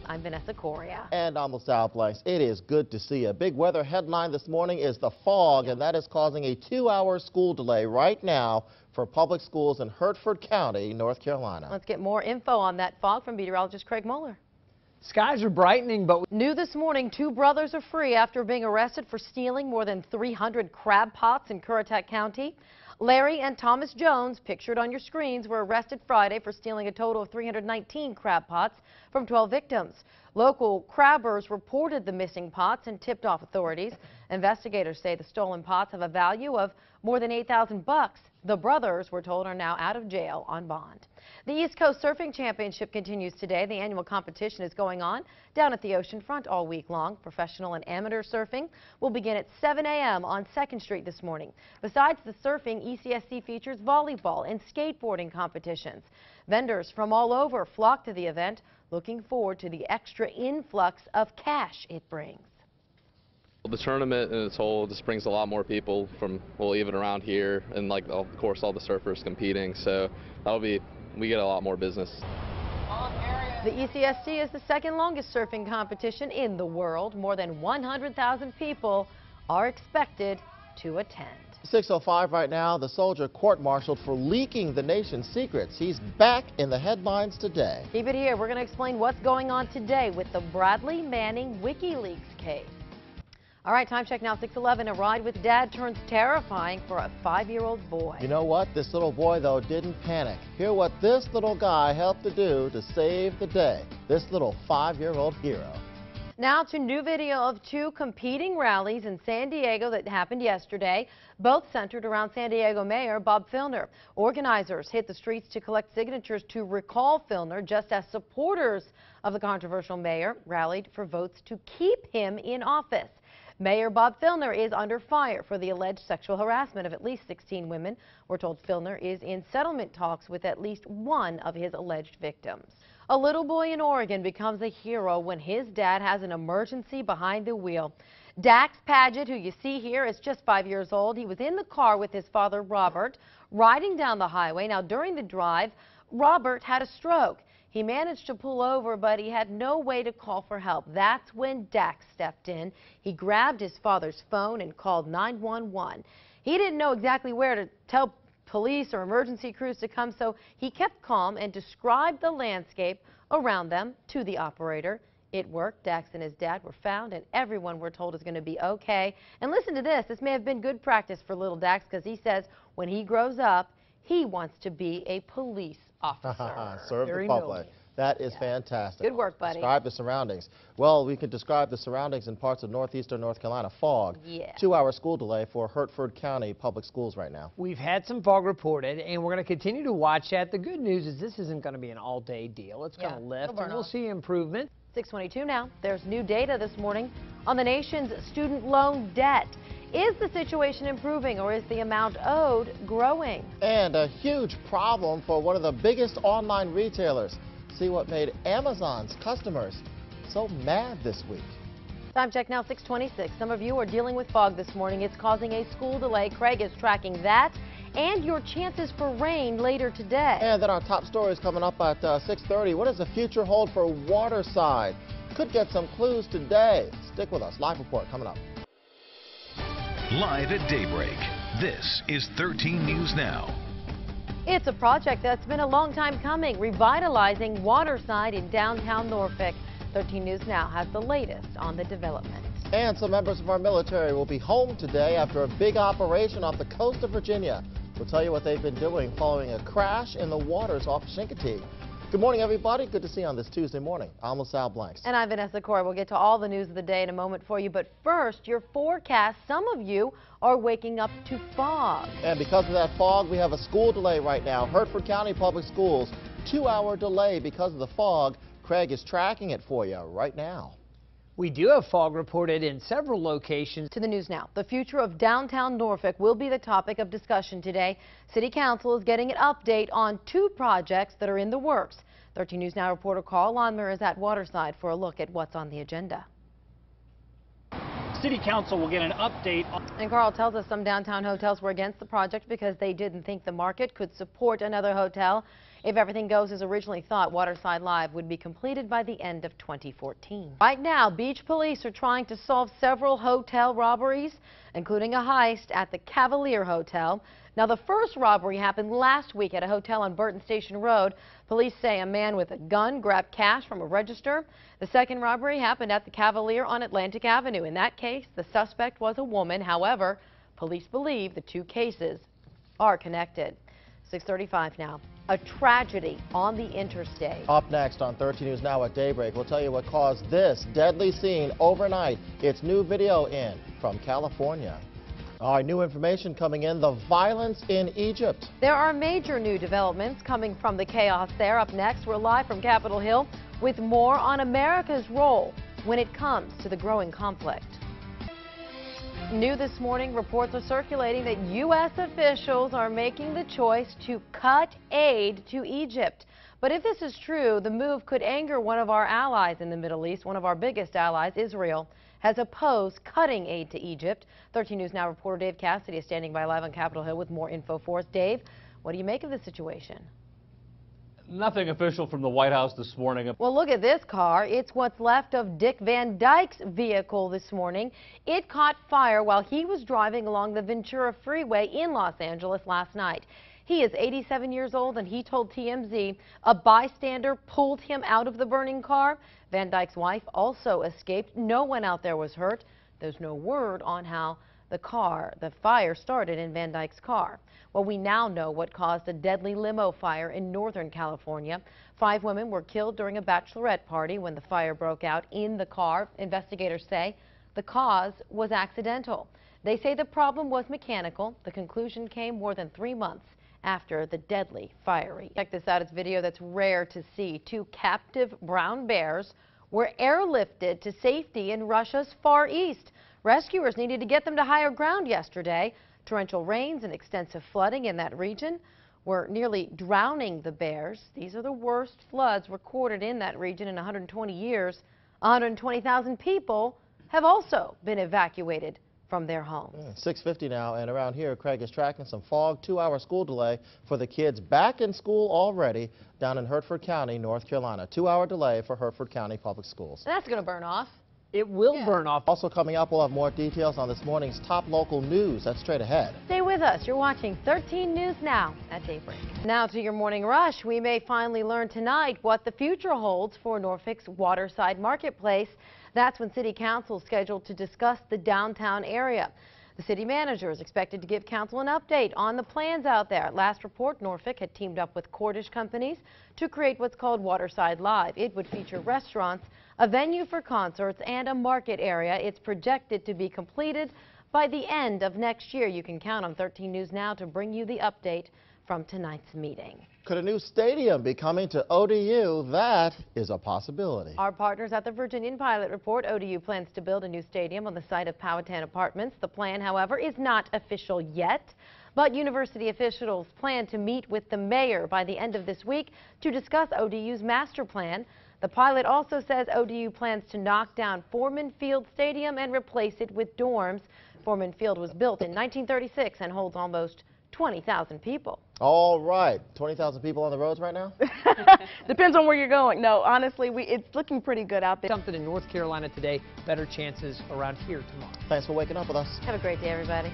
I'm Vanessa Coria. And I'm Lasalle Blanks. It is good to see you. A big weather headline this morning is the fog, and that is causing a 2-hour school delay right now for public schools in Hertford County, North Carolina. Let's get more info on that fog from meteorologist Craig Moeller. Skies are brightening, but New this morning, 2 brothers are free after being arrested for stealing more than 300 crab pots in Currituck County. Larry and Thomas Jones, pictured on your screens, were arrested Friday for stealing a total of 319 crab pots from 12 victims. Local crabbers reported the missing pots and tipped off authorities. Investigators say the stolen pots have a value of more than $8,000. The brothers, we're told, are now out of jail on bond. The East Coast Surfing Championship continues today. The annual competition is going on down at the oceanfront all week long. Professional and amateur surfing will begin at 7 a.m. on 2nd Street this morning. Besides the surfing, ECSC features volleyball and skateboarding competitions. Vendors from all over flock to the event, looking forward to the extra influx of cash it brings. The tournament in its whole just brings a lot more people from, well, even around here, and like, of course, all the surfers competing. So we get a lot more business. The ECSC is the second longest surfing competition in the world. More than 100,000 people are expected to attend. 6:05 right now, the soldier court-martialed for leaking the nation's secrets. He's back in the headlines today. Keep it here. We're going to explain what's going on today with the Bradley Manning WikiLeaks case. All right, time check now, 6:11. A ride with dad turns terrifying for a 5-year-old boy. You know what? This little boy, though, didn't panic. Hear what this little guy helped to do to save the day. This little 5-year-old hero. Now to new video of 2 competing rallies in San Diego that happened yesterday, both centered around San Diego Mayor Bob Filner. Organizers hit the streets to collect signatures to recall Filner, just as supporters of the controversial mayor rallied for votes to keep him in office. Mayor Bob Filner is under fire for the alleged sexual harassment of at least 16 women. We're told Filner is in settlement talks with at least one of his alleged victims. A little boy in Oregon becomes a hero when his dad has an emergency behind the wheel. Dax Paget, who you see here, is just 5 years old. He was in the car with his father, Robert, riding down the highway. Now, during the drive, Robert had a stroke. He managed to pull over, but he had no way to call for help. That's when Dax stepped in. He grabbed his father's phone and called 911. He didn't know exactly where to tell police or emergency crews to come, so he kept calm and described the landscape around them to the operator. It worked. Dax and his dad were found, and everyone, we're told, is going to be okay. And listen to this. This may have been good practice for little Dax, because he says when he grows up, he wants to be a police officer. Serve the public. That is fantastic. Good work, buddy. Describe the surroundings. Well, we could describe the surroundings in parts of northeastern North Carolina. Fog. Yeah. 2-hour school delay for Hertford County public schools right now. we've had some fog reported, and we're going to continue to watch that. The good news is this isn't going to be an all-day deal. It's going to lift, and we'll see improvement. 6:22 now. There's new data this morning on the nation's student loan debt. Is the situation improving, or is the amount owed growing? And a huge problem for one of the biggest online retailers. See what made Amazon's customers so mad this week. Time check now, 6:26. Some of you are dealing with fog this morning. It's causing a school delay. Craig is tracking that and your chances for rain later today. And then our top story is coming up at 6:30. What does the future hold for Waterside? Could get some clues today. Stick with us. Live report coming up. Live at Daybreak, this is 13 News Now. It's a project that's been a long time coming, revitalizing Waterside in downtown Norfolk. 13 News Now has the latest on the development. And some members of our military will be home today after a big operation off the coast of Virginia. We'll tell you what they've been doing following a crash in the waters off Chincoteague. Good morning, everybody. Good to see you on this Tuesday morning. I'm Lasalle Blanks. And I'm Vanessa Coria. We'll get to all the news of the day in a moment for you. But first, your forecast. Some of you are waking up to fog. And because of that fog, we have a school delay right now. Hertford County Public Schools, 2-hour delay because of the fog. Craig is tracking it for you right now. We do have fog reported in several locations. To the news now. The future of downtown Norfolk will be the topic of discussion today. City Council is getting an update on 2 projects that are in the works. 13 News Now reporter Carl Lonmer is at Waterside for a look at what's on the agenda. City Council will get an update. And Carl tells us some downtown hotels were against the project because they didn't think the market could support another hotel. If everything goes as originally thought, Waterside Live would be completed by the end of 2014. Right now, beach police are trying to solve several hotel robberies, including a heist at the Cavalier Hotel. Now, the first robbery happened last week at a hotel on Burton Station Road. Police say a man with a gun grabbed cash from a register. The second robbery happened at the Cavalier on Atlantic Avenue. In that case, the suspect was a woman. However, police believe the two cases are connected. 6:35 now. A tragedy on the interstate. Up next on 13 News Now at Daybreak, we'll tell you what caused this deadly scene overnight. It's new video in from California. All right, new information coming in, the violence in Egypt. There are major new developments coming from the chaos there. Up next, we're live from Capitol Hill with more on America's role when it comes to the growing conflict. New this morning, reports are circulating that U.S. officials are making the choice to cut aid to Egypt. But if this is true, the move could anger one of our allies in the Middle East. One of our biggest allies, Israel, has opposed cutting aid to Egypt. 13 News Now reporter Dave Cassidy is standing by live on Capitol Hill with more info for us. Dave, what do you make of the situation? Nothing official from the White House this morning. Well, look at this car. It's what's left of Dick Van Dyke's vehicle this morning. It caught fire while he was driving along the Ventura Freeway in Los Angeles last night. He is 87 years old, and he told TMZ a bystander pulled him out of the burning car. Van Dyke's wife also escaped. No one out there was hurt. There's no word on how the fire started in Van Dyke's car. Well, we now know what caused a deadly limo fire in Northern California. 5 women were killed during a bachelorette party when the fire broke out in the car. Investigators say the cause was accidental. They say the problem was mechanical. The conclusion came more than 3 months after the deadly firing. Check this out. It's video that's rare to see. 2 captive brown bears were airlifted to safety in Russia's Far East. Rescuers needed to get them to higher ground yesterday. Torrential rains and extensive flooding in that region were nearly drowning the bears. These are the worst floods recorded in that region in 120 years. 120,000 people have also been evacuated from their homes. 6:50 now, and around here, Craig is tracking some fog. 2-hour school delay for the kids back in school already down in Hertford County, North Carolina. 2-hour delay for Hertford County Public Schools. That's going to burn off. It will burn off. Also coming up, we'll have more details on this morning's top local news. That's straight ahead. Stay with us. You're watching 13 News Now at Daybreak. Now to your morning rush. We may finally learn tonight what the future holds for Norfolk's Waterside Marketplace. That's when City Council is scheduled to discuss the downtown area. The city manager is expected to give council an update on the plans out there. Last report, Norfolk had teamed up with Cordish companies to create what's called Waterside Live. It would feature restaurants, a venue for concerts, and a market area. It's projected to be completed by the end of next year. You can count on 13 News Now to bring you the update from tonight's meeting. Could a new stadium be coming to ODU? That is a possibility. Our partners at the Virginian Pilot report ODU plans to build a new stadium on the site of Powhatan Apartments. The plan, however, is not official yet. But university officials plan to meet with the mayor by the end of this week to discuss ODU's master plan. The Pilot also says ODU plans to knock down Foreman Field Stadium and replace it with dorms. Foreman Field was built in 1936 and holds almost 20,000 people. All right. 20,000 people on the roads right now? Depends on where you're going. No, honestly, it's looking pretty good out there. Something in North Carolina today. Better chances around here tomorrow. Thanks for waking up with us. Have a great day, everybody.